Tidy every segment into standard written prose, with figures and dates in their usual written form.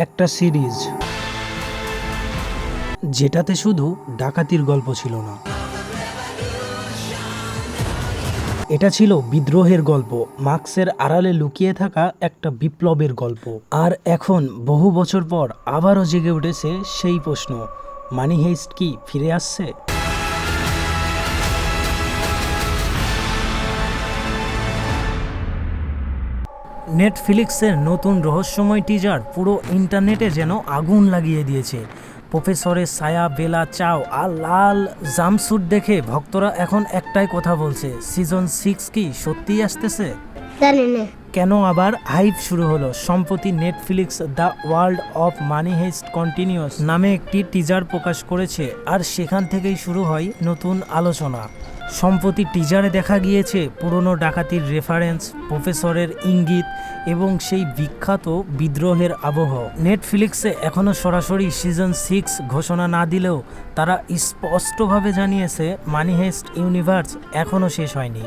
একটা সিরিজ যেটাতে শুধু ডাকাতির গল্প ছিল না, এটা ছিল বিদ্রোহের গল্প, মার্ক্সের আড়ালে লুকিয়ে থাকা একটা বিপ্লবের গল্প। আর এখন বহু বছর পর আবারও জেগে উঠেছে সেই প্রশ্ন, মানি হেইস্ট কি ফিরে আসছে? নেটফ্লিক্সের নতুন রহস্যময় টিজার পুরো ইন্টারনেটে যেন আগুন লাগিয়ে দিয়েছে। প্রফেসরের ছায়া, বেলা চাও আর লাল জাম্পস্যুট দেখে ভক্তরা এখন একটাই কথা বলছে, সিজন 6 কি সত্যিই আসতেছে? জানি না। কেন আবার হাইপ শুরু হলো? সম্প্রতি Netflix the world of money heist continuous নামে একটি টিজার প্রকাশ করেছে, আর সেখান থেকেই শুরু হয় নতুন আলোচনা। সম্প্রতি টিজারে দেখা গিয়েছে পুরনো ডাকাতির রেফারেন্স, প্রফেসরের ইঙ্গিত এবং সেই বিখ্যাত বিদ্রোহের আবহ। নেটফ্লিক্সে এখনও সরাসরি সিজন 6 ঘোষণা না দিলেও তারা স্পষ্টভাবে জানিয়েছে মানি হেইস্ট ইউনিভার্স এখনও শেষ হয়নি।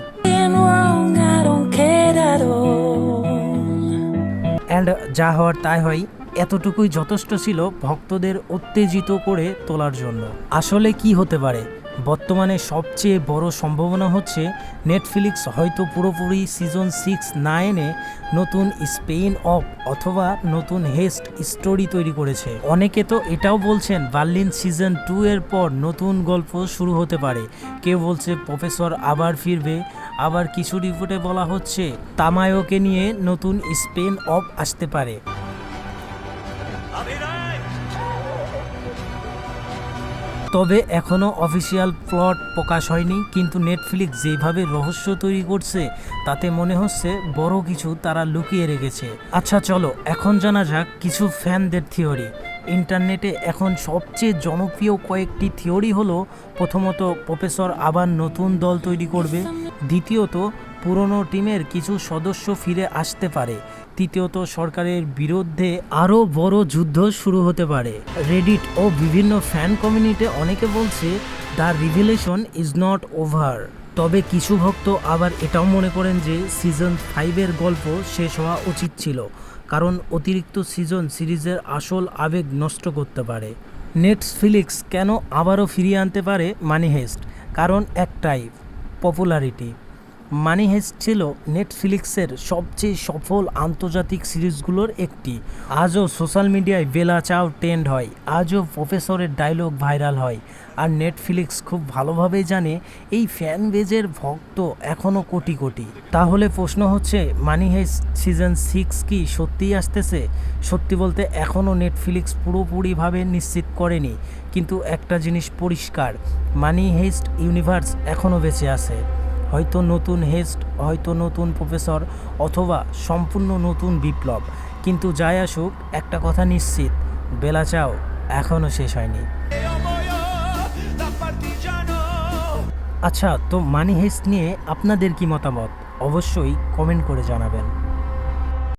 অ্যান্ড যা হওয়ার তাই হয়, এতটুকুই যথেষ্ট ছিল ভক্তদের উত্তেজিত করে তোলার জন্য। আসলে কি হতে পারে? বর্তমানে সবচেয়ে বড় সম্ভাবনা হচ্ছে নেটফ্লিক্স হয়তো পুরোপুরি সিজন 6 না এনে নতুন স্পেন অফ অথবা নতুন হেস্ট স্টোরি তৈরি করেছে। অনেকে তো এটাও বলছেন বার্লিন সিজন 2 এর পর নতুন গল্প শুরু হতে পারে। কেউ বলছে প্রফেসর আবার ফিরবে, আবার কিছু রিপোর্টে বলা হচ্ছে তামায়োকে নিয়ে নতুন স্পেন অফ আসতে পারে। তবে এখনও অফিসিয়াল প্লট প্রকাশ হয়নি, কিন্তু নেটফ্লিক্স যেভাবে রহস্য তৈরি করছে তাতে মনে হচ্ছে বড় কিছু তারা লুকিয়ে রেখেছে। আচ্ছা চলো এখন জানা যাক কিছু ফ্যানদের থিওরি। ইন্টারনেটে এখন সবচেয়ে জনপ্রিয় কয়েকটি থিওরি হলো, প্রথমত প্রফেসর আবার নতুন দল তৈরি করবে, দ্বিতীয়ত পুরনো টিমের কিছু সদস্য ফিরে আসতে পারে, তৃতীয়ত সরকারের বিরুদ্ধে আরও বড় যুদ্ধ শুরু হতে পারে। রেডিট ও বিভিন্ন ফ্যান কমিউনিটি অনেকে বলছে the revelation is not over. তবে কিছু ভক্ত আবার এটাও মনে করেন যে সিজন 5 গল্প শেষ হওয়া উচিত ছিল, কারণ অতিরিক্ত সিজন সিরিজের আসল আবেগ নষ্ট করতে পারে। নেটফ্লিক্স কেন আবারও ফিরিয়ে আনতে পারে মানি হেইস্ট? কারণ একটাই, পপুলারিটি। মানি হেইস্ট ছিল নেটফ্লিক্সের সবচেয়ে সফল আন্তর্জাতিক সিরিজগুলোর একটি। আজও সোশ্যাল মিডিয়ায় বেলা চাও ট্রেন্ড হয়, আজও প্রফেসরের ডায়লগ ভাইরাল হয়, আর নেটফ্লিক্স খুব ভালোভাবেই জানে এই ফ্যান বেজের ভক্ত এখনও কোটি কোটি। তাহলে প্রশ্ন হচ্ছে, মানি হেইস্ট সিজন 6 কি সত্যিই আসতেছে? সত্যি বলতে এখনও নেটফ্লিক্স পুরোপুরিভাবে নিশ্চিত করেনি, কিন্তু একটা জিনিস পরিষ্কার, মানি হেইস্ট ইউনিভার্স এখনও বেঁচে আছে। হয়তো নতুন হেস্ট, হয়তো নতুন প্রফেসর, অথবা সম্পূর্ণ নতুন বিপ্লব। কিন্তু যাই আসুক, একটা কথা নিশ্চিত, বেলা চাও এখনও শেষ হয়নি। আচ্ছা, তো মানি হেস্ট নিয়ে আপনাদের কি মতামত? অবশ্যই কমেন্ট করে জানাবেন।